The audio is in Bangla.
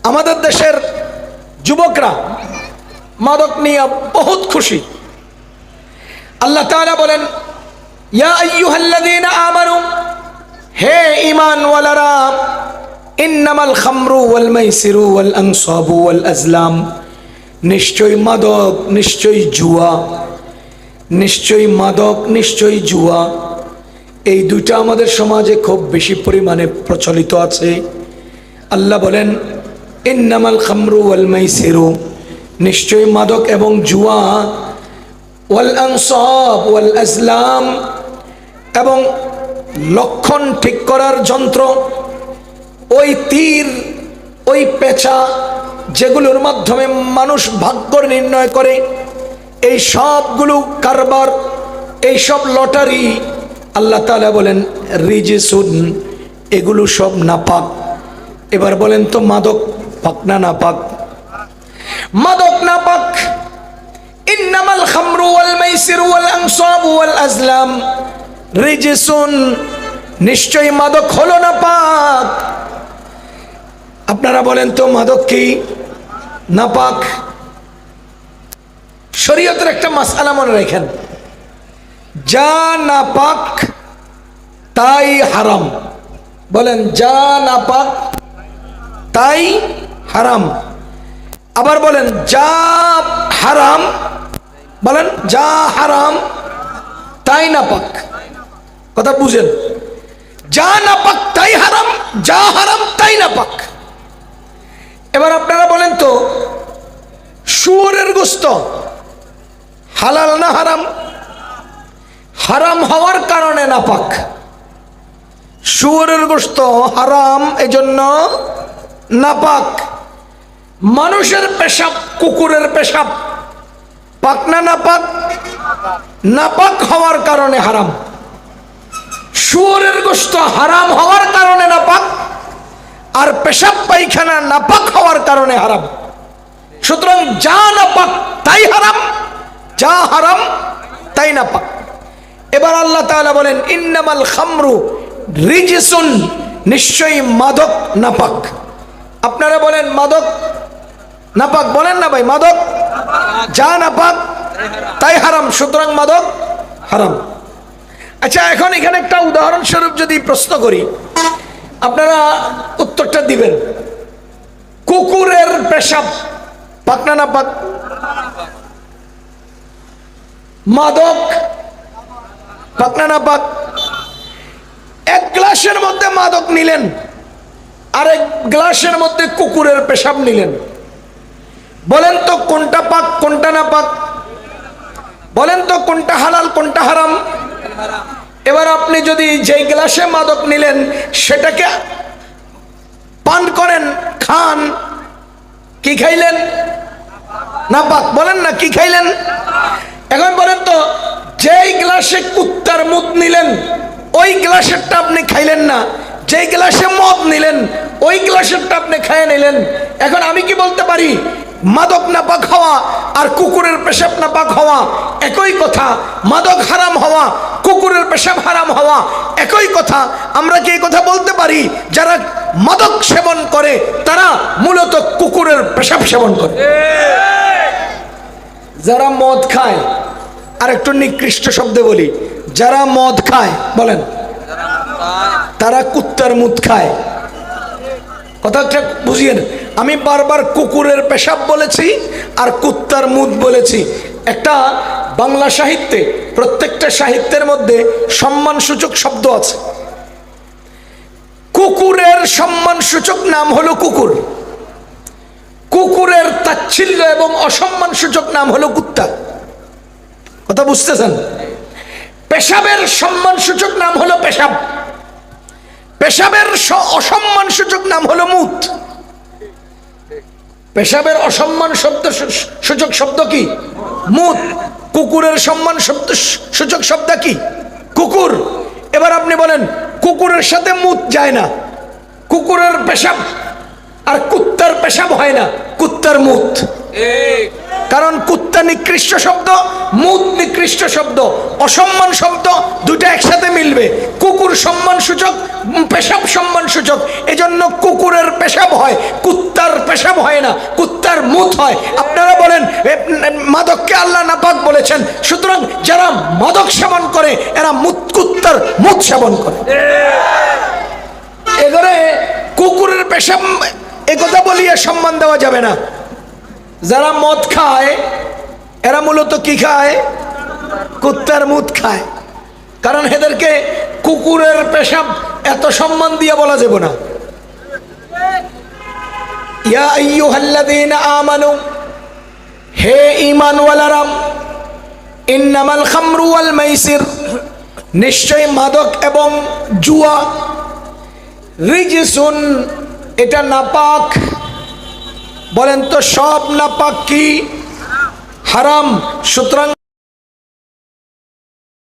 আমাদের দেশের যুবকরা মাদক নিয়ে বহুত খুশি। আল্লাহ তাআলা বলেন, ইয়া আইয়ুহাল্লাযীনা আমানু, হে ঈমানওয়ালারা, ইন্নামাল খামরু ওয়াল মাইসিরু ওয়াল আনসাবু ওয়াল আজলাম, নিশ্চয়ই মাদক, নিশ্চয়ই জুয়া, নিশ্চয়ই মাদক, নিশ্চয়ই জুয়া, এই দুইটা আমাদের সমাজে খুব বেশি পরিমাণে প্রচলিত আছে। আল্লাহ বলেন, ইন্নামাল খামরু ওয়াল মাইসিরু, নিশ্চয়ই মাদক এবং জুয়া, ওয়াল আনসাব ওয়াল আজলাম, এবং লক্ষণ ঠিক করার যন্ত্র, ওই তীর, ওই পেঁচা যেগুলোর মাধ্যমে মানুষ ভাগ্য নির্ণয় করে, এই সবগুলো কারবার, এই সব লটারি, আল্লাহ তাআলা বলেন রিজিসুন, এগুলো সব নাপাক। এবার বলেন তো মাদক পাক না নাপাক? মাদক নাপাক। ইন্নামাল খামরু ওয়াল মাইসিরু ওয়াল আনসাবু ওয়াল আজলাম রিজিসুন, নিশ্চয়ই মাদক হলো নাপাক। আপনারা বলেন তো মাদক কি নাপাক? শরীয়তের একটা মাসআলা মনে রাখেন, যা নাপাক তাই হারাম। বলেন, যা নাপাক তাই হারাম। আবার বলেন, যা হারাম, বলেন যা হারাম তাই নাপাক। কথা বুঝেন? যা নাপাক তাই হারাম, যা হারাম তাই নাপাক। এবার আপনারা বলেন তো, শুয়োরের গোশত হালাল না হারাম? হারাম হওয়ার কারণে নাপাক। শুয়োরের গোশত হারাম, এজন্য নাপাক। মানুষের পেশাব, কুকুরের পেশাব পাক না নাপাক? নাপাক হওয়ার কারণে হারাম। শুয়োরের গোশত হারাম হওয়ার কারণে নাপাক, আর পেশাব পায়খানা নাপাক হওয়ার কারণে হারাম। সুতরাং যা নাপাক তাই হারাম, যা হারাম তাই নাপাক। এবার আল্লাহ তাআলা বলেন, ইন্নামাল খামরু রিজিসুন, নিশ্চয়ই মাদক নাপাক। আপনারা বলেন মাদক নাপাক, বলেন না ভাই? মাদক যা নাপাক তাই হারাম, সুতরাং মাদক হারাম। আচ্ছা, এখন এখানে একটা উদাহরণস্বরূপ যদি প্রশ্ন করি, আপনারা উত্তরটা দিবেন। কুকুরের পেশাব পাক না নাপাক? মাদক পাক না নাপাক? এক গ্লাসের মধ্যে মাদক নিলেন, আরেক গ্লাসের মধ্যে কুকুরের পেশাব নিলেন, বলেন তো কোনটা পাক কোনটা নাপাক? বলেন তো কোনটা হালাল কোনটা হারাম? এবার আপনি যদি যেই গ্লাসে মাদক নিলেন সেটাকে পান করেন, খান, কি খাইলেন? নাপাক। বলেন না, কি খাইলেন? এখন বলেন তো, যেই গ্লাসে কুত্তার মুত নিলেন ওই গ্লাসেরটা আপনি খাইলেন না, যেই গ্লাসে মদ নিলেন ওই গ্লাসেরটা আপনি খাইয়ে নিলেন। এখন আমি কি বলতে পারি, মাদক নাপাক হওয়া আর কুকুরের পেশাব নাপাক হওয়া একই কথা? মাদক হারাম হওয়া, কুকুরের পেশাব হারাম হওয়া একই কথা। আমরা কি এই কথা বলতে পারি যারা মাদক সেবন করে তারা মূলত কুকুরের পেশাব সেবন করে? যারা মদ খায়, আর একটু নিকৃষ্ট শব্দে বলি, যারা মদ খায়, বলেন তারা কুত্তার মুত খায়। কথাটা বুঝিয়েন। আমি বারবার কুকুরের পেশাব বলেছি আর কুত্তার মুত বলেছি। একটা বাংলা সাহিত্যে, প্রত্যেকটা সাহিত্যের মধ্যে সম্মানসূচক শব্দ আছে। কুকুরের সম্মানসূচক নাম হলো কুকুর, কুকুরের তাচ্ছিল্য এবং অসম্মানসূচক নাম হলো কুত্তা। কথা বুঝতেছেন? পেশাবের সম্মানসূচক নাম হলো পেশাব, পেশাবের অসম্মানসূচক নাম হলো মুত। পেশাবের অসম্মান শব্দ সূচক শব্দ কি? মুত। কুকুরের সম্মান শব্দ সূচক শব্দ কি? কুকুর। এবার আপনি বলেন, কুকুরের সাথে মুত যায় না, কুকুরের পেশাব আর কুত্তার পেশাব হয় না, কুত্তার মুত। কারণ কুত্তা নিকৃষ্ট শব্দ, মুত নিকৃষ্ট শব্দ, অসম্মান শব্দ দুটো একসাথে মিলবে। কুকুর সম্মান সূচক, পেশাব সম্মান সূচক, এজন্য কুকুরের পেশাব হয়, কুত্তার পেশাব মুত হয়। আপনারা বলেন মাদককে আল্লাহ নাপাক বলেছেন, সুতরাং যারা মাদক সেবন করে এরা কুত্তার মুত সেবন করে। এবারে কুকুরের পেশাব একথা বলিয়ে সম্মান দেওয়া যাবে না। যারা মদ খায় এরা মূলত কি খায়? কুত্তার মুত খায়। কারণ এদেরকে কুকুরের পেশাব এত সম্মান দিয়ে বলা যাবে না। ইয়া আইয়ুহাল্লাযীনা আমানু, হে ঈমানওয়ালারা, ইন্নামাল খামরু ওয়াল মাইসির, নিশ্চয় মাদক এবং জুয়া, রিজসুন, এটা নাপাক। বলেন তো সব নাপাক কি? হারাম। সুতরাং